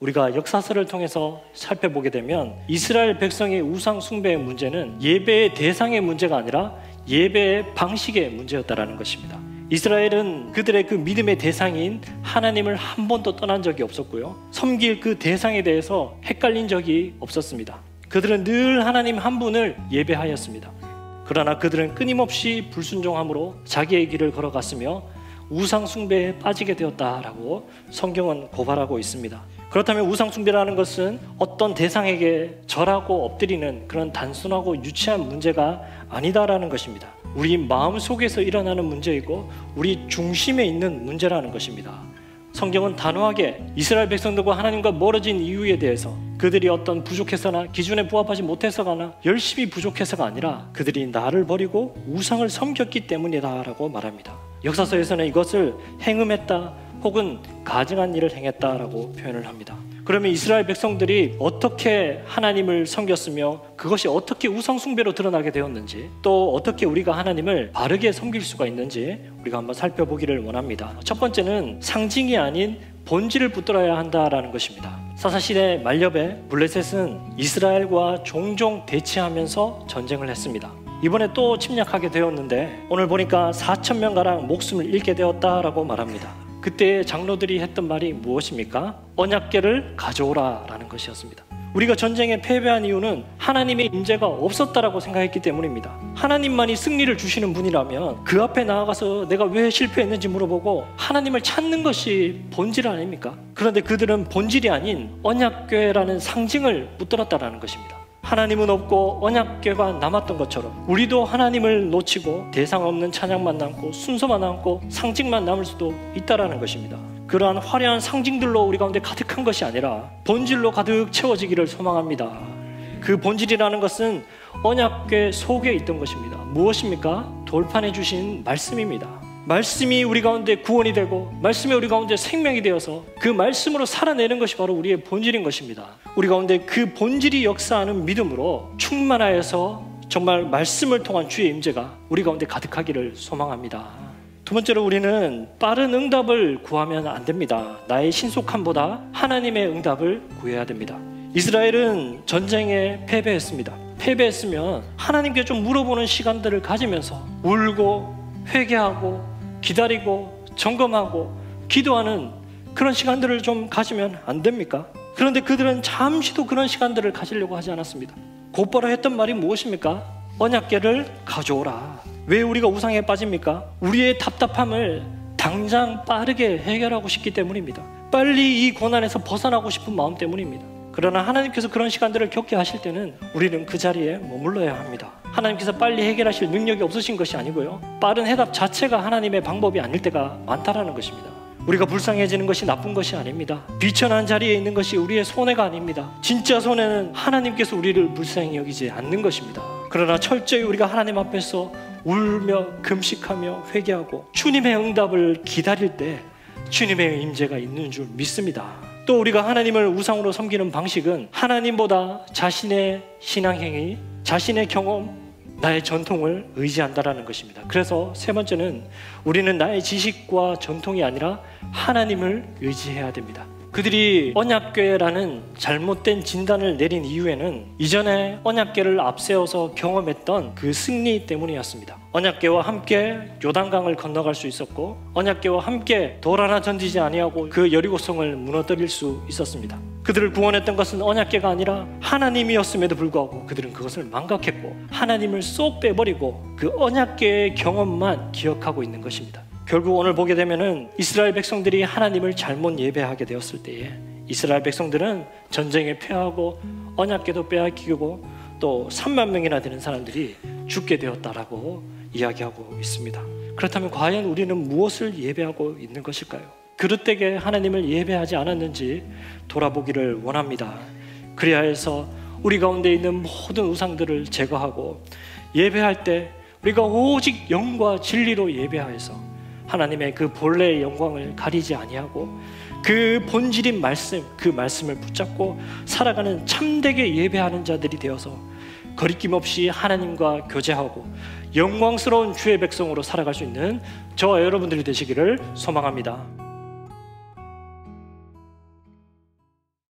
우리가 역사서를 통해서 살펴보게 되면 이스라엘 백성의 우상 숭배의 문제는 예배의 대상의 문제가 아니라 예배의 방식의 문제였다라는 것입니다. 이스라엘은 그들의 그 믿음의 대상인 하나님을 한 번도 떠난 적이 없었고요, 섬길 그 대상에 대해서 헷갈린 적이 없었습니다. 그들은 늘 하나님 한 분을 예배하였습니다. 그러나 그들은 끊임없이 불순종함으로 자기의 길을 걸어갔으며 우상 숭배에 빠지게 되었다라고 성경은 고발하고 있습니다. 그렇다면 우상 숭배라는 것은 어떤 대상에게 절하고 엎드리는 그런 단순하고 유치한 문제가 아니다라는 것입니다. 우리 마음 속에서 일어나는 문제이고 우리 중심에 있는 문제라는 것입니다. 성경은 단호하게 이스라엘 백성들과 하나님과 멀어진 이유에 대해서 그들이 어떤 부족해서나 기준에 부합하지 못해서거나 열심히 부족해서가 아니라 그들이 나를 버리고 우상을 섬겼기 때문이다 라고 말합니다. 역사서에서는 이것을 행음했다 혹은 가증한 일을 행했다라고 표현을 합니다. 그러면 이스라엘 백성들이 어떻게 하나님을 섬겼으며 그것이 어떻게 우상 숭배로 드러나게 되었는지, 또 어떻게 우리가 하나님을 바르게 섬길 수가 있는지 우리가 한번 살펴보기를 원합니다. 첫 번째는 상징이 아닌 본질을 붙들어야 한다라는 것입니다. 사사시대 말엽에 블레셋은 이스라엘과 종종 대치하면서 전쟁을 했습니다. 이번에 또 침략하게 되었는데 오늘 보니까 4,000명가량 목숨을 잃게 되었다라고 말합니다. 그때 장로들이 했던 말이 무엇입니까? 언약궤를 가져오라 라는 것이었습니다. 우리가 전쟁에 패배한 이유는 하나님의 임재가 없었다라고 생각했기 때문입니다. 하나님만이 승리를 주시는 분이라면 그 앞에 나아가서 내가 왜 실패했는지 물어보고 하나님을 찾는 것이 본질 아닙니까? 그런데 그들은 본질이 아닌 언약궤라는 상징을 붙들었다라는 것입니다. 하나님은 없고 언약궤가 남았던 것처럼 우리도 하나님을 놓치고 대상 없는 찬양만 남고 순서만 남고 상징만 남을 수도 있다라는 것입니다. 그러한 화려한 상징들로 우리 가운데 가득한 것이 아니라 본질로 가득 채워지기를 소망합니다. 그 본질이라는 것은 언약궤 속에 있던 것입니다. 무엇입니까? 돌판해 주신 말씀입니다. 말씀이 우리 가운데 구원이 되고 말씀이 우리 가운데 생명이 되어서 그 말씀으로 살아내는 것이 바로 우리의 본질인 것입니다. 우리 가운데 그 본질이 역사하는 믿음으로 충만하여서 정말 말씀을 통한 주의 임재가 우리 가운데 가득하기를 소망합니다. 두 번째로 우리는 빠른 응답을 구하면 안 됩니다. 나의 신속함보다 하나님의 응답을 구해야 됩니다. 이스라엘은 전쟁에 패배했습니다. 패배했으면 하나님께 좀 물어보는 시간들을 가지면서 울고 회개하고 기다리고 점검하고 기도하는 그런 시간들을 좀 가지면 안 됩니까? 그런데 그들은 잠시도 그런 시간들을 가지려고 하지 않았습니다. 곧바로 했던 말이 무엇입니까? 언약궤를 가져오라. 왜 우리가 우상에 빠집니까? 우리의 답답함을 당장 빠르게 해결하고 싶기 때문입니다. 빨리 이 고난에서 벗어나고 싶은 마음 때문입니다. 그러나 하나님께서 그런 시간들을 겪게 하실 때는 우리는 그 자리에 머물러야 합니다. 하나님께서 빨리 해결하실 능력이 없으신 것이 아니고요, 빠른 해답 자체가 하나님의 방법이 아닐 때가 많다라는 것입니다. 우리가 불쌍해지는 것이 나쁜 것이 아닙니다. 비천한 자리에 있는 것이 우리의 손해가 아닙니다. 진짜 손해는 하나님께서 우리를 불쌍히 여기지 않는 것입니다. 그러나 철저히 우리가 하나님 앞에서 울며 금식하며 회개하고 주님의 응답을 기다릴 때 주님의 임재가 있는 줄 믿습니다. 또 우리가 하나님을 우상으로 섬기는 방식은 하나님보다 자신의 신앙행위, 자신의 경험, 나의 전통을 의지한다라는 것입니다. 그래서 세 번째는 우리는 나의 지식과 전통이 아니라 하나님을 의지해야 됩니다. 그들이 언약궤라는 잘못된 진단을 내린 이유에는 이전에 언약궤를 앞세워서 경험했던 그 승리 때문이었습니다. 언약궤와 함께 요단강을 건너갈 수 있었고 언약궤와 함께 돌 하나 던지지 아니하고 그 여리고성을 무너뜨릴 수 있었습니다. 그들을 구원했던 것은 언약궤가 아니라 하나님이었음에도 불구하고 그들은 그것을 망각했고 하나님을 쏙 빼버리고 그 언약궤의 경험만 기억하고 있는 것입니다. 결국 오늘 보게 되면은 이스라엘 백성들이 하나님을 잘못 예배하게 되었을 때에 이스라엘 백성들은 전쟁에 패하고 언약궤도 빼앗기고 또 3만 명이나 되는 사람들이 죽게 되었다라고 이야기하고 있습니다. 그렇다면 과연 우리는 무엇을 예배하고 있는 것일까요? 그릇되게 하나님을 예배하지 않았는지 돌아보기를 원합니다. 그래야 해서 우리 가운데 있는 모든 우상들을 제거하고 예배할 때 우리가 오직 영과 진리로 예배하여서 하나님의 그 본래의 영광을 가리지 아니하고 그 본질인 말씀, 그 말씀을 붙잡고 살아가는 참되게 예배하는 자들이 되어서 거리낌 없이 하나님과 교제하고 영광스러운 주의 백성으로 살아갈 수 있는 저와 여러분들이 되시기를 소망합니다.